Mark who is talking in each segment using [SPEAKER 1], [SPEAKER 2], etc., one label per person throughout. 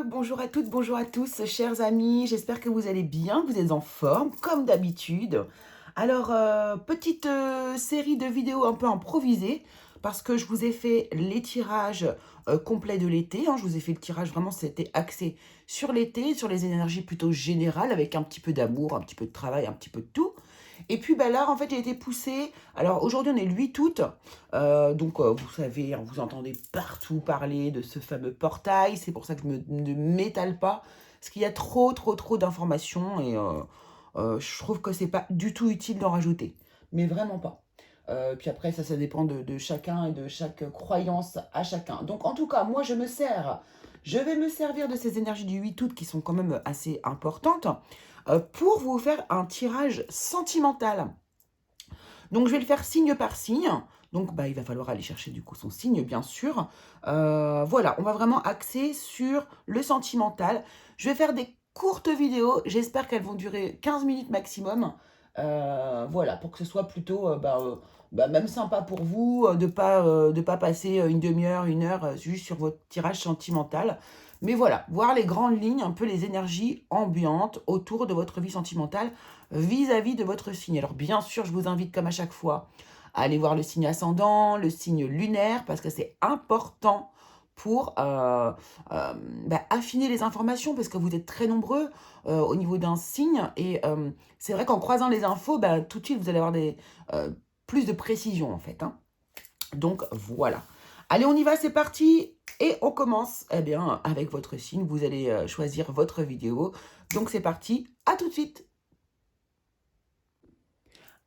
[SPEAKER 1] Bonjour à toutes, bonjour à tous, chers amis. J'espère que vous allez bien, que vous êtes en forme, comme d'habitude. Alors, petite série de vidéos un peu improvisées, parce que je vous ai fait les tirages complets de l'été. Hein. Je vous ai fait le tirage, vraiment, c'était axé sur l'été, sur les énergies plutôt générales, avec un petit peu d'amour, un petit peu de travail, un petit peu de tout. Et puis bah là, en fait, j'ai été poussée. Alors aujourd'hui, on est le 8 août. Donc, vous savez, hein, vous entendez partout parler de ce fameux portail. C'est pour ça que je ne m'étale pas. Parce qu'il y a trop d'informations. Et je trouve que c'est pas du tout utile d'en rajouter. Mais vraiment pas. Puis après, ça dépend de chacun et de chaque croyance à chacun. Donc, en tout cas, moi, je vais me servir de ces énergies du 8 août qui sont quand même assez importantes pour vous faire un tirage sentimental. Donc, je vais le faire signe par signe. Donc, bah, il va falloir aller chercher du coup son signe, bien sûr. Voilà, on va vraiment axer sur le sentimental. Je vais faire des courtes vidéos. J'espère qu'elles vont durer 15 minutes maximum. Voilà, pour que ce soit plutôt même sympa pour vous, de pas passer une demi-heure, une heure juste sur votre tirage sentimental. Mais voilà, voir les grandes lignes, un peu les énergies ambiantes autour de votre vie sentimentale vis-à-vis de votre signe. Alors bien sûr, je vous invite comme à chaque fois à aller voir le signe ascendant, le signe lunaire, parce que c'est important pour affiner les informations, parce que vous êtes très nombreux au niveau d'un signe, et c'est vrai qu'en croisant les infos, tout de suite, vous allez avoir plus de précision, en fait. Hein. Donc, voilà. Allez, on y va, c'est parti. Et on commence, eh bien, avec votre signe. Vous allez choisir votre vidéo. Donc, c'est parti. À tout de suite.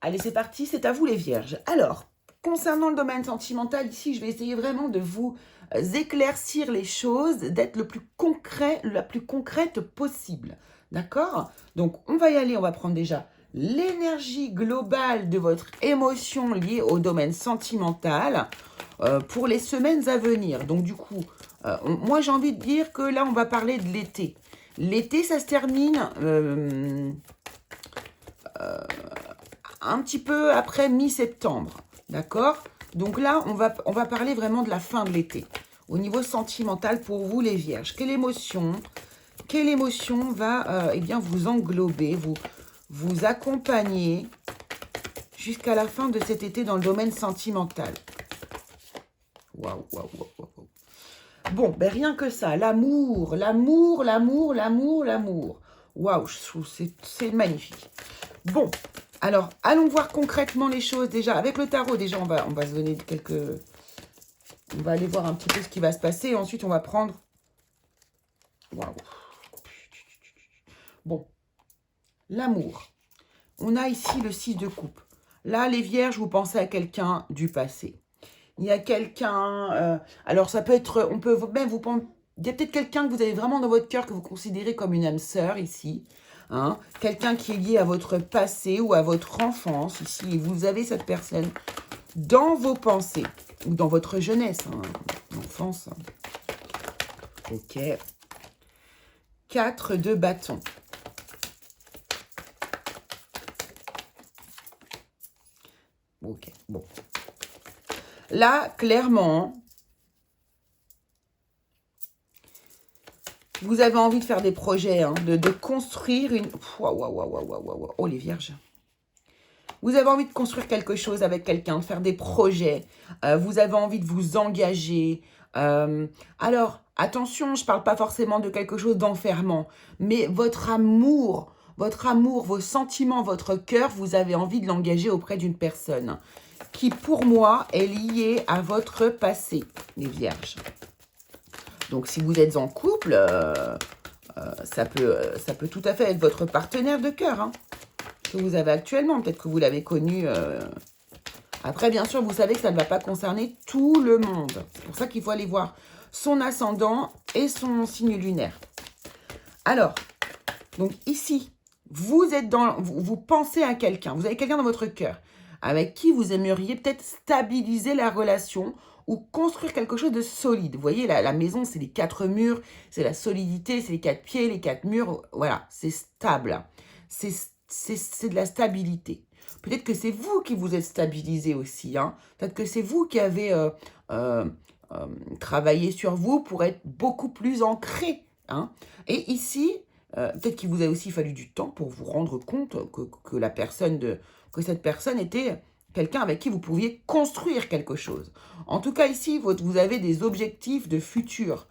[SPEAKER 1] Allez, c'est parti, c'est à vous les vierges. Alors, concernant le domaine sentimental, ici, je vais essayer vraiment de vous éclaircir les choses, d'être le plus concret, la plus concrète possible. D'accord? Donc, on va y aller, on va prendre déjà l'énergie globale de votre émotion liée au domaine sentimental pour les semaines à venir. Donc, du coup, moi, j'ai envie de dire que là, on va parler de l'été. L'été, ça se termine un petit peu après mi-septembre, d'accord? Donc là, on va parler vraiment de la fin de l'été. Au niveau sentimental, pour vous, les vierges, quelle émotion va eh bien, vous englober, vous accompagner jusqu'à la fin de cet été dans le domaine sentimental? Waouh. Bon, ben rien que ça, l'amour. Waouh, je trouve c'est magnifique. Bon, alors, allons voir concrètement les choses déjà. Avec le tarot, déjà, on va se donner quelques... On va aller voir un petit peu ce qui va se passer. Ensuite, on va prendre... Waouh. Bon, l'amour. On a ici le 6 de coupe. Là, les vierges, vous pensez à quelqu'un du passé. Il y a quelqu'un... alors, ça peut être... On peut même vous penser... Il y a peut-être quelqu'un que vous avez vraiment dans votre cœur que vous considérez comme une âme sœur ici. Hein, quelqu'un qui est lié à votre passé ou à votre enfance ici. Et vous avez cette personne dans vos pensées ou dans votre jeunesse, hein, enfance. Ok. 4 de bâton. Ok, bon. Là, clairement, vous avez envie de faire des projets, hein, de construire une... Oh, les vierges. Vous avez envie de construire quelque chose avec quelqu'un, de faire des projets. Vous avez envie de vous engager. Alors, attention, je ne parle pas forcément de quelque chose d'enfermant. Mais votre amour, vos sentiments, votre cœur, vous avez envie de l'engager auprès d'une personne qui, pour moi, est liée à votre passé, les vierges. Donc, si vous êtes en couple, ça peut tout à fait être votre partenaire de cœur, hein, que vous avez actuellement. Peut-être que vous l'avez connu. Après, bien sûr, vous savez que ça ne va pas concerner tout le monde. C'est pour ça qu'il faut aller voir son ascendant et son signe lunaire. Alors, donc ici, vous pensez à quelqu'un. Vous avez quelqu'un dans votre cœur avec qui vous aimeriez peut-être stabiliser la relation ou construire quelque chose de solide. Vous voyez, la maison, c'est les 4 murs, c'est la solidité, c'est les 4 pieds, les 4 murs. Voilà, c'est stable. C'est de la stabilité. Peut-être que c'est vous qui vous êtes stabilisé aussi. Hein. Peut-être que c'est vous qui avez travaillé sur vous pour être beaucoup plus ancré Hein. Et ici, peut-être qu'il vous a aussi fallu du temps pour vous rendre compte que cette personne était quelqu'un avec qui vous pouviez construire quelque chose. En tout cas, ici, vous avez des objectifs de futur.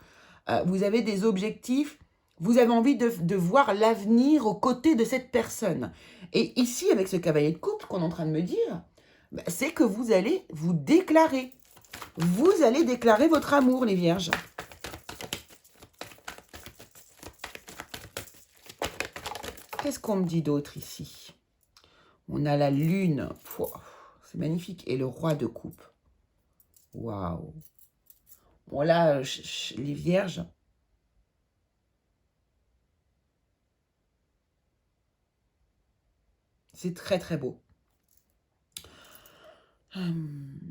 [SPEAKER 1] Vous avez des objectifs, vous avez envie de voir l'avenir aux côtés de cette personne. Et ici, avec ce cavalier de coupe qu'on est en train de me dire, bah, c'est que vous allez vous déclarer. Vous allez déclarer votre amour, les vierges. Qu'est-ce qu'on me dit d'autre ici? On a la lune. C'est magnifique. Et le roi de coupe. Waouh. Bon là, les vierges. C'est très très beau.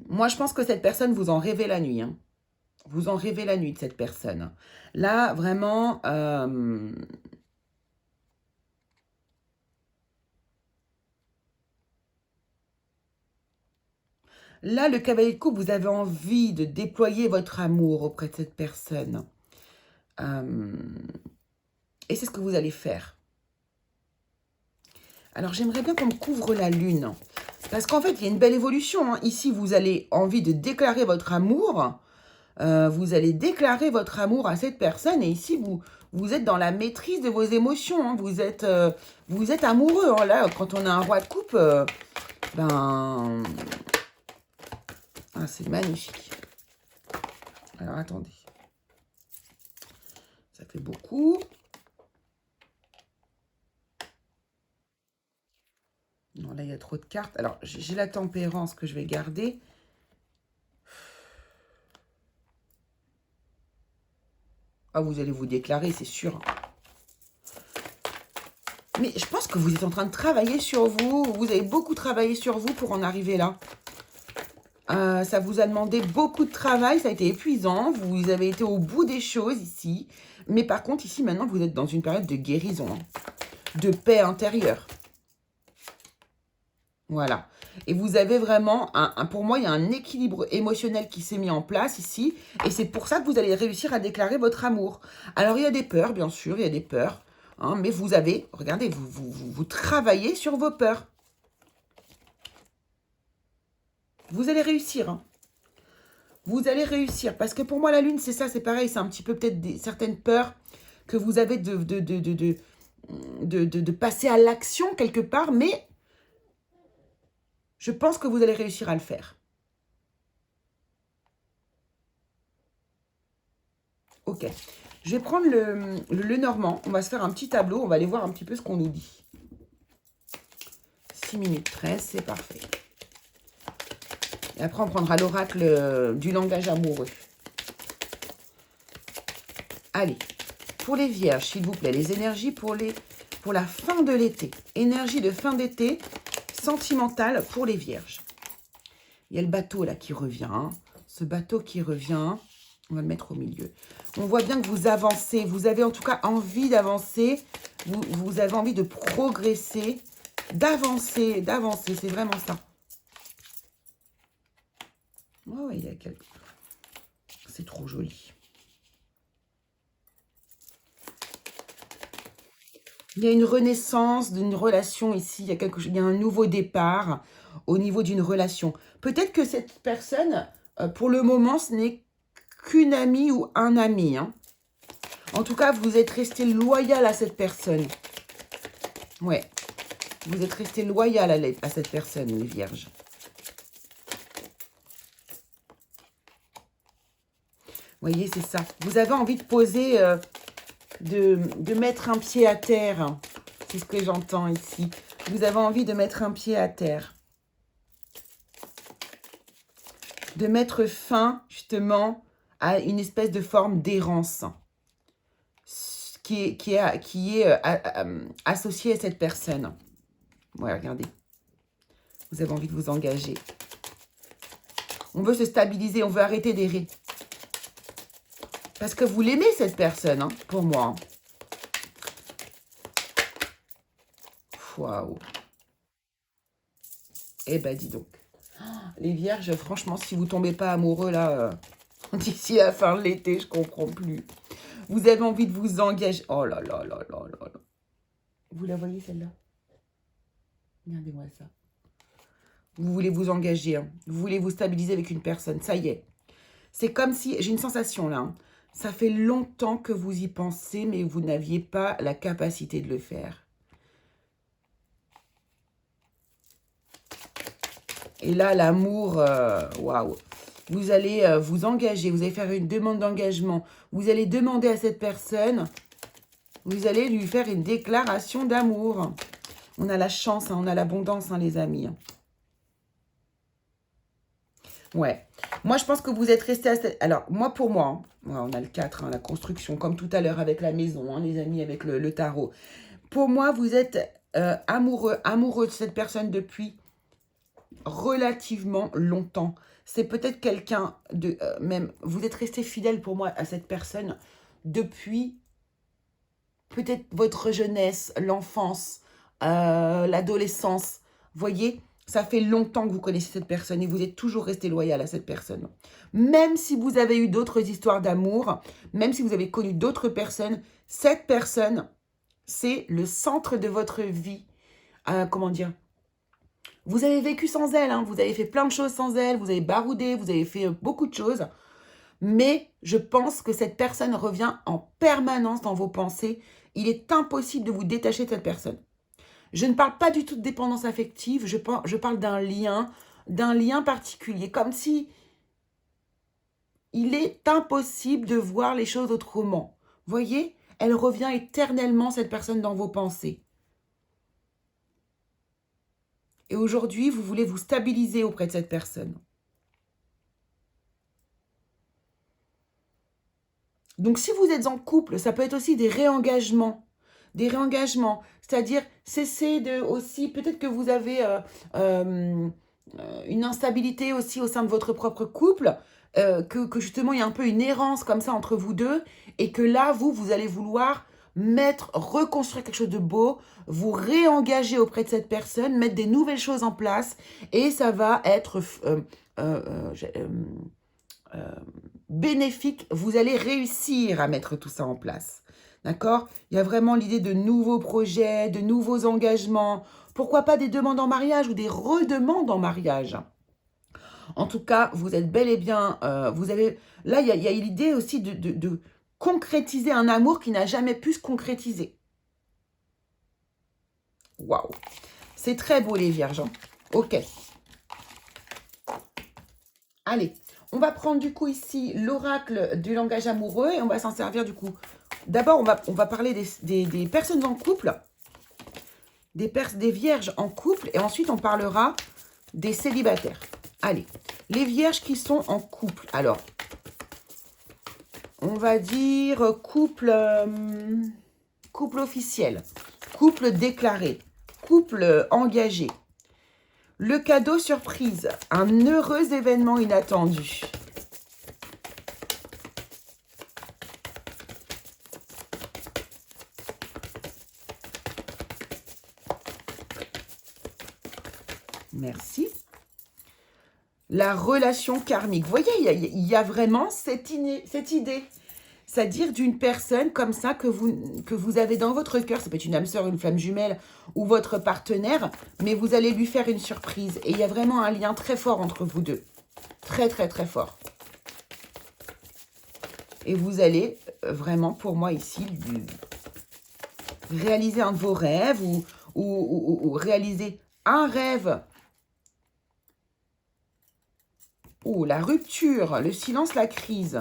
[SPEAKER 1] Moi, je pense que cette personne, vous en rêvez la nuit. Hein. Vous en rêvez la nuit de cette personne. Là, vraiment... Là, le cavalier de coupe, vous avez envie de déployer votre amour auprès de cette personne. Et c'est ce que vous allez faire. Alors, j'aimerais bien qu'on me couvre la lune. Parce qu'en fait, il y a une belle évolution. Hein. Ici, vous avez envie de déclarer votre amour. Vous allez déclarer votre amour à cette personne. Et ici, vous êtes dans la maîtrise de vos émotions. Hein. Vous êtes amoureux. Hein. Là, quand on a un roi de coupe, ben... Ah, c'est magnifique. Alors, attendez. Ça fait beaucoup. Non, là, il y a trop de cartes. Alors, j'ai la tempérance que je vais garder. Ah, vous allez vous déclarer, c'est sûr. Mais je pense que vous êtes en train de travailler sur vous. Vous avez beaucoup travaillé sur vous pour en arriver là. Ça vous a demandé beaucoup de travail, ça a été épuisant, vous avez été au bout des choses ici. Mais par contre, ici, maintenant, vous êtes dans une période de guérison, hein, de paix intérieure. Voilà. Et vous avez vraiment, pour moi, il y a un équilibre émotionnel qui s'est mis en place ici. Et c'est pour ça que vous allez réussir à déclarer votre amour. Alors, il y a des peurs, bien sûr, il y a des peurs. Hein, mais vous avez, regardez, vous travaillez sur vos peurs. Vous allez réussir, hein. Vous allez réussir. Parce que pour moi, la lune, c'est ça, c'est pareil. C'est un petit peu peut-être certaines peurs que vous avez de passer à l'action quelque part. Mais je pense que vous allez réussir à le faire. Ok. Je vais prendre le Normand. On va se faire un petit tableau. On va aller voir un petit peu ce qu'on nous dit. 6 minutes 13, c'est parfait. Et après, on prendra l'oracle du langage amoureux. Allez, pour les vierges, s'il vous plaît, les énergies pour la fin de l'été. Énergie de fin d'été, sentimentale pour les vierges. Il y a le bateau là qui revient. Hein. Ce bateau qui revient, on va le mettre au milieu. On voit bien que vous avancez. Vous avez en tout cas envie d'avancer. Vous avez envie de progresser, d'avancer. C'est vraiment ça. Oh, il y a quelque... C'est trop joli. Il y a une renaissance d'une relation ici. Il y a un nouveau départ au niveau d'une relation. Peut-être que cette personne, pour le moment, ce n'est qu'une amie ou un ami. Hein. En tout cas, vous êtes resté loyal à cette personne. Ouais. Vous êtes resté loyal à cette personne, les vierges. Vous voyez, c'est ça. Vous avez envie de poser, de mettre un pied à terre. C'est ce que j'entends ici. Vous avez envie de mettre un pied à terre. De mettre fin, justement, à une espèce de forme d'errance qui est associée à cette personne. Ouais, regardez. Vous avez envie de vous engager. On veut se stabiliser, on veut arrêter d'errer. Parce que vous l'aimez, cette personne, hein, pour moi. Waouh. Eh ben, dis donc. Les vierges, franchement, si vous ne tombez pas amoureux, là, D'ici la fin de l'été, je comprends plus. Vous avez envie de vous engager. Oh là là là là là là. Vous la voyez celle-là? Regardez-moi ça. Vous voulez vous engager, hein. Vous voulez vous stabiliser avec une personne. Ça y est. C'est comme si, j'ai une sensation là, hein. Ça fait longtemps que vous y pensez, mais vous n'aviez pas la capacité de le faire. Et là, l'amour, waouh. Vous allez vous engager, vous allez faire une demande d'engagement. Vous allez demander à cette personne, vous allez lui faire une déclaration d'amour. On a la chance, hein, on a l'abondance, hein, les amis. Ouais. Moi, je pense que vous êtes resté à cette... Alors, moi, pour moi, hein, on a le 4, hein, la construction, comme tout à l'heure avec la maison, hein, les amis, avec le tarot. Pour moi, vous êtes amoureux de cette personne depuis relativement longtemps. C'est peut-être quelqu'un de... même, vous êtes resté fidèle pour moi à cette personne depuis peut-être votre jeunesse, l'enfance, l'adolescence. Voyez, ça fait longtemps que vous connaissez cette personne et vous êtes toujours resté loyal à cette personne. Même si vous avez eu d'autres histoires d'amour, même si vous avez connu d'autres personnes, cette personne, c'est le centre de votre vie. Comment dire? Vous avez vécu sans elle, hein, vous avez fait plein de choses sans elle, vous avez baroudé, vous avez fait beaucoup de choses. Mais je pense que cette personne revient en permanence dans vos pensées. Il est impossible de vous détacher de cette personne. Je ne parle pas du tout de dépendance affective, je parle d'un lien particulier, comme si il est impossible de voir les choses autrement. Voyez, elle revient éternellement, cette personne, dans vos pensées. Et aujourd'hui, vous voulez vous stabiliser auprès de cette personne. Donc, si vous êtes en couple, ça peut être aussi des réengagements. Des réengagements, c'est-à-dire cesser de aussi, peut-être que vous avez une instabilité aussi au sein de votre propre couple, que justement il y a un peu une errance comme ça entre vous deux, et que là, vous allez vouloir reconstruire quelque chose de beau, vous réengager auprès de cette personne, mettre des nouvelles choses en place, et ça va être bénéfique, vous allez réussir à mettre tout ça en place. D'accord? Il y a vraiment l'idée de nouveaux projets, de nouveaux engagements. Pourquoi pas des demandes en mariage ou des redemandes en mariage? En tout cas, vous êtes bel et bien... vous avez là, il y a l'idée aussi de concrétiser un amour qui n'a jamais pu se concrétiser. Waouh! C'est très beau, les vierges. Hein. Ok. Allez, on va prendre du coup ici l'oracle du langage amoureux et on va s'en servir du coup. D'abord, on va parler des personnes en couple, des vierges en couple, et ensuite on parlera des célibataires. Allez, les vierges qui sont en couple. Alors, on va dire couple officiel, couple déclaré, couple engagé. Le cadeau surprise, un heureux événement inattendu. Merci. La relation karmique. Vous voyez, il y a vraiment cette idée. C'est-à-dire d'une personne comme ça que vous avez dans votre cœur. Ça peut être une âme sœur, une flamme jumelle ou votre partenaire. Mais vous allez lui faire une surprise. Et il y a vraiment un lien très fort entre vous deux. Très, très, très fort. Et vous allez vraiment, pour moi ici, réaliser un de vos rêves ou réaliser un rêve. Oh, la rupture, le silence, la crise.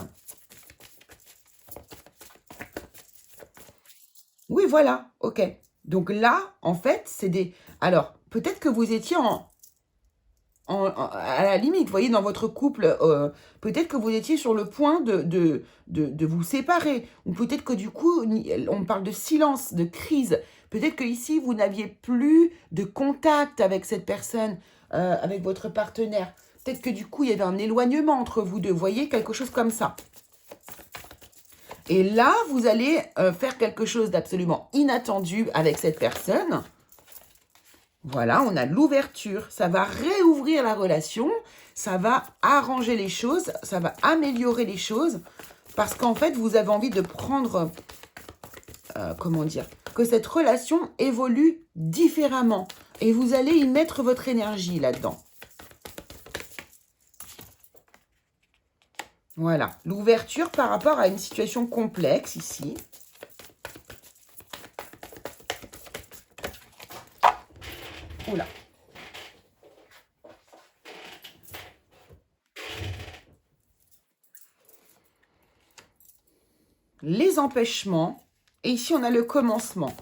[SPEAKER 1] Oui, voilà, ok. Donc là, en fait, c'est des... Alors, peut-être que vous étiez à la limite, vous voyez, dans votre couple, peut-être que vous étiez sur le point de vous séparer. Ou peut-être que du coup, on parle de silence, de crise. Peut-être que ici, vous n'aviez plus de contact avec cette personne, avec votre partenaire. Peut-être que du coup, il y avait un éloignement entre vous deux. Vous voyez, quelque chose comme ça. Et là, vous allez faire quelque chose d'absolument inattendu avec cette personne. Voilà, on a l'ouverture. Ça va réouvrir la relation, ça va arranger les choses, ça va améliorer les choses. Parce qu'en fait, vous avez envie de prendre, comment dire, que cette relation évolue différemment. Et vous allez y mettre votre énergie là-dedans. Voilà, l'ouverture par rapport à une situation complexe ici. Oula. Les empêchements. Et ici, on a le commencement.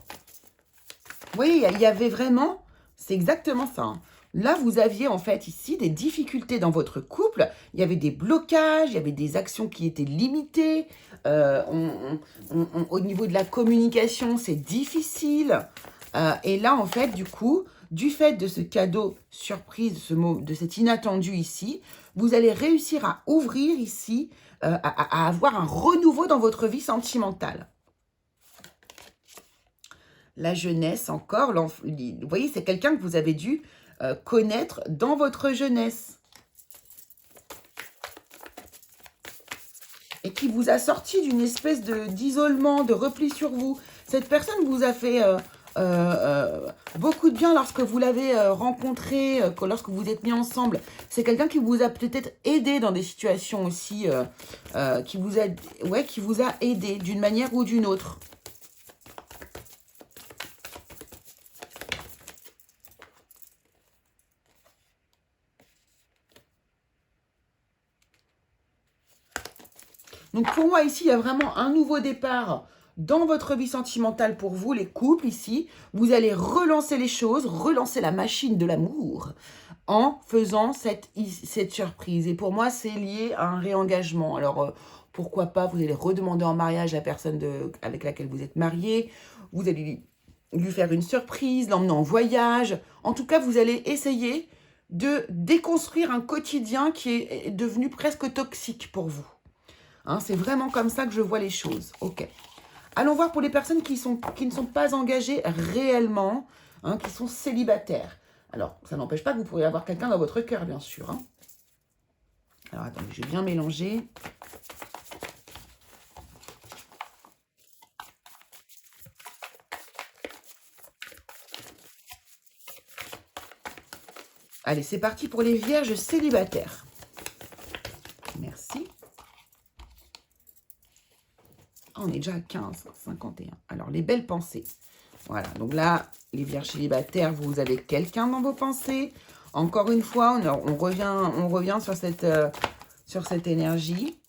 [SPEAKER 1] Vous voyez, il y avait vraiment, c'est exactement ça. Hein. Là, vous aviez en fait ici des difficultés dans votre couple. Il y avait des blocages, il y avait des actions qui étaient limitées. Au niveau de la communication, c'est difficile. Et là, en fait, du coup, du fait de ce cadeau surprise, de cet inattendu ici, vous allez réussir à ouvrir ici, à avoir un renouveau dans votre vie sentimentale. La jeunesse encore, vous voyez, c'est quelqu'un que vous avez dû connaître dans votre jeunesse. Et qui vous a sorti d'une espèce d'isolement, de repli sur vous. Cette personne vous a fait beaucoup de bien lorsque vous l'avez rencontré, lorsque vous êtes mis ensemble. C'est quelqu'un qui vous a peut-être aidé dans des situations aussi, qui vous a aidé d'une manière ou d'une autre. Donc pour moi ici, il y a vraiment un nouveau départ dans votre vie sentimentale pour vous, les couples ici. Vous allez relancer les choses, relancer la machine de l'amour en faisant cette surprise. Et pour moi, c'est lié à un réengagement. Alors pourquoi pas, vous allez redemander en mariage la personne avec laquelle vous êtes marié. Vous allez lui faire une surprise, l'emmener en voyage. En tout cas, vous allez essayer de déconstruire un quotidien qui est devenu presque toxique pour vous. Hein, c'est vraiment comme ça que je vois les choses. Ok. Allons voir pour les personnes qui ne sont pas engagées réellement, hein, qui sont célibataires. Alors, ça n'empêche pas que vous pourriez avoir quelqu'un dans votre cœur, bien sûr. Hein. Alors, attendez, je vais bien mélanger. Allez, c'est parti pour les vierges célibataires. Merci. On est déjà à 15, 51. Alors, les belles pensées. Voilà, donc là, les vierges célibataires, vous avez quelqu'un dans vos pensées. Encore une fois, on revient sur cette énergie.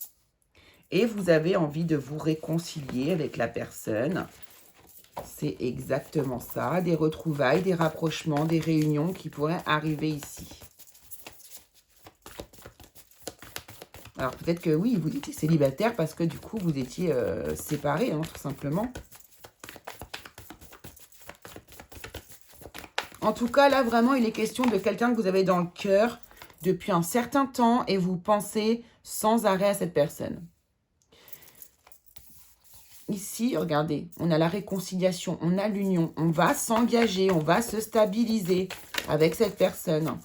[SPEAKER 1] Et vous avez envie de vous réconcilier avec la personne. C'est exactement ça. Des retrouvailles, des rapprochements, des réunions qui pourraient arriver ici. Alors peut-être que oui, vous étiez célibataire parce que du coup, vous étiez séparés, hein, tout simplement. En tout cas, là, vraiment, il est question de quelqu'un que vous avez dans le cœur depuis un certain temps et vous pensez sans arrêt à cette personne. Ici, regardez, on a la réconciliation, on a l'union. On va s'engager, on va se stabiliser avec cette personne.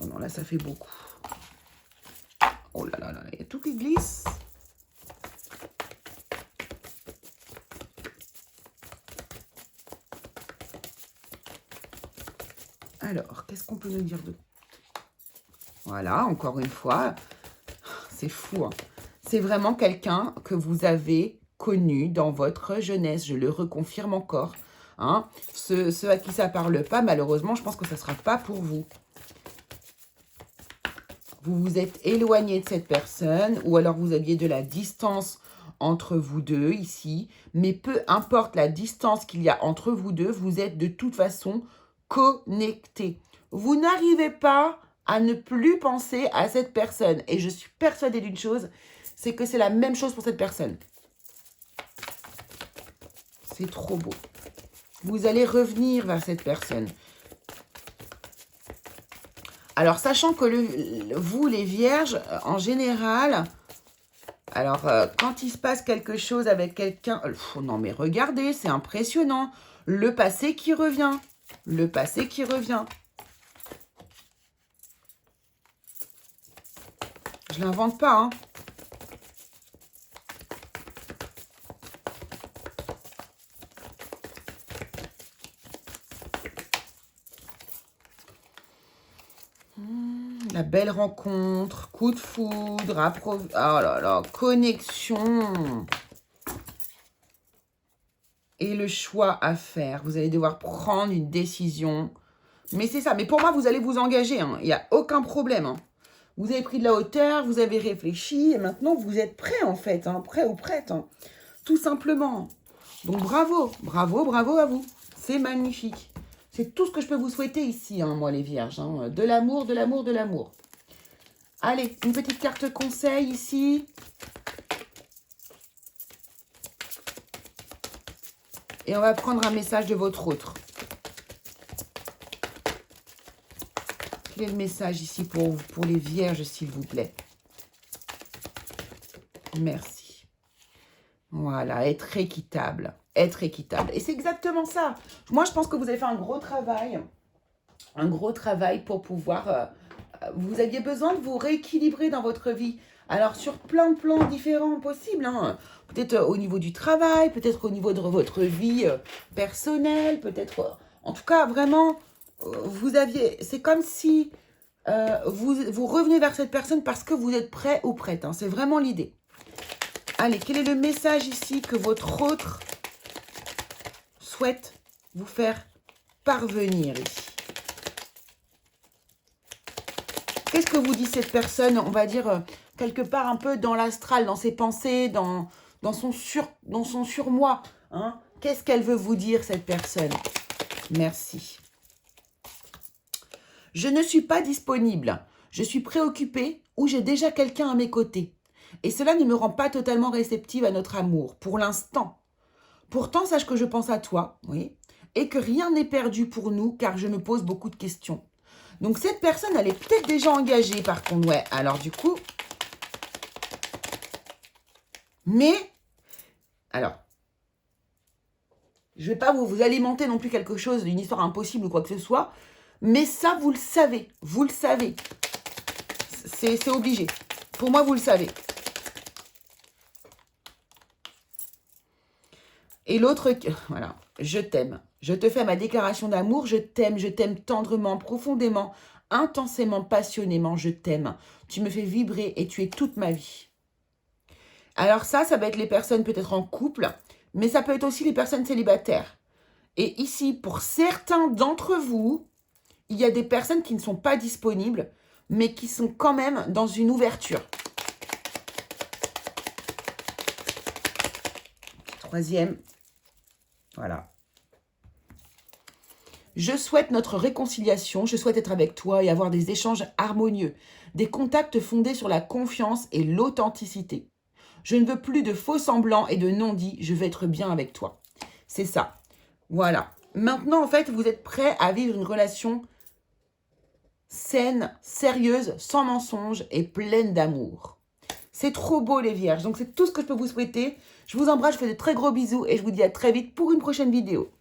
[SPEAKER 1] Oh non, là, ça fait beaucoup. Oh là là là, il y a tout qui glisse. Alors, qu'est-ce qu'on peut nous dire de... Voilà, encore une fois, c'est fou. Hein. C'est vraiment quelqu'un que vous avez connu dans votre jeunesse. Je le reconfirme encore. Hein. Ceux à qui ça ne parle pas, malheureusement, je pense que ça ne sera pas pour vous. Vous vous êtes éloigné de cette personne ou alors vous aviez de la distance entre vous deux ici. Mais peu importe la distance qu'il y a entre vous deux, vous êtes de toute façon connectés. Vous n'arrivez pas à ne plus penser à cette personne. Et je suis persuadée d'une chose, c'est que c'est la même chose pour cette personne. C'est trop beau. Vous allez revenir vers cette personne. Alors, sachant que vous, les vierges, en général, Alors, quand il se passe quelque chose avec quelqu'un... non, mais regardez, c'est impressionnant. Le passé qui revient. Le passé qui revient. Je l'invente pas, hein. La belle rencontre, coup de foudre, oh là là, connexion. Et le choix à faire. Vous allez devoir prendre une décision. Mais c'est ça. Mais pour moi, vous allez vous engager. Hein. Il n'y a aucun problème. Hein. Vous avez pris de la hauteur, vous avez réfléchi. Et maintenant, vous êtes prêt en fait. Hein, prêt ou prête. Hein, tout simplement. Donc bravo. Bravo, bravo à vous. C'est magnifique. C'est tout ce que je peux vous souhaiter ici, hein, moi les vierges. Hein. De l'amour, de l'amour, de l'amour. Allez, une petite carte conseil ici. Et on va prendre un message de votre autre. Quel est le message ici pour les vierges, s'il vous plaît? Merci. Voilà, être équitable. Être équitable. Et c'est exactement ça. Moi, je pense que vous avez fait un gros travail. Un gros travail pour pouvoir... vous aviez besoin de vous rééquilibrer dans votre vie. Alors, sur plein de plans différents possibles. Hein. Peut-être au niveau du travail, peut-être au niveau de votre vie personnelle, peut-être... en tout cas, vraiment, vous aviez... C'est comme si vous revenez vers cette personne parce que vous êtes prêt ou prête. Hein. C'est vraiment l'idée. Allez, quel est le message ici que votre autre souhaite vous faire parvenir ici? Qu'est-ce que vous dit cette personne, on va dire, quelque part un peu dans l'astral, dans ses pensées, dans son surmoi, hein? Qu'est-ce qu'elle veut vous dire, cette personne? Merci. Je ne suis pas disponible. Je suis préoccupée ou j'ai déjà quelqu'un à mes côtés. Et cela ne me rend pas totalement réceptive à notre amour, pour l'instant. Pourtant, sache que je pense à toi, oui, et que rien n'est perdu pour nous, car je me pose beaucoup de questions. Donc, cette personne, elle est peut-être déjà engagée, par contre. Ouais, alors du coup... Mais... Alors... Je ne vais pas vous alimenter non plus quelque chose, une histoire impossible ou quoi que ce soit. Mais ça, vous le savez. Vous le savez. C'est obligé. Pour moi, vous le savez. Et l'autre... Voilà. Je t'aime. Je te fais ma déclaration d'amour. Je t'aime tendrement, profondément, intensément, passionnément. Je t'aime. Tu me fais vibrer et tu es toute ma vie. Alors ça va être les personnes peut-être en couple, mais ça peut être aussi les personnes célibataires. Et ici, pour certains d'entre vous, il y a des personnes qui ne sont pas disponibles, mais qui sont quand même dans une ouverture. Troisième. Voilà. Je souhaite notre réconciliation, je souhaite être avec toi et avoir des échanges harmonieux, des contacts fondés sur la confiance et l'authenticité. Je ne veux plus de faux semblants et de non-dits, je veux être bien avec toi. C'est ça. Voilà. Maintenant, en fait, vous êtes prêts à vivre une relation saine, sérieuse, sans mensonges et pleine d'amour. C'est trop beau, les vierges. Donc, c'est tout ce que je peux vous souhaiter. Je vous embrasse, je vous fais de très gros bisous et je vous dis à très vite pour une prochaine vidéo.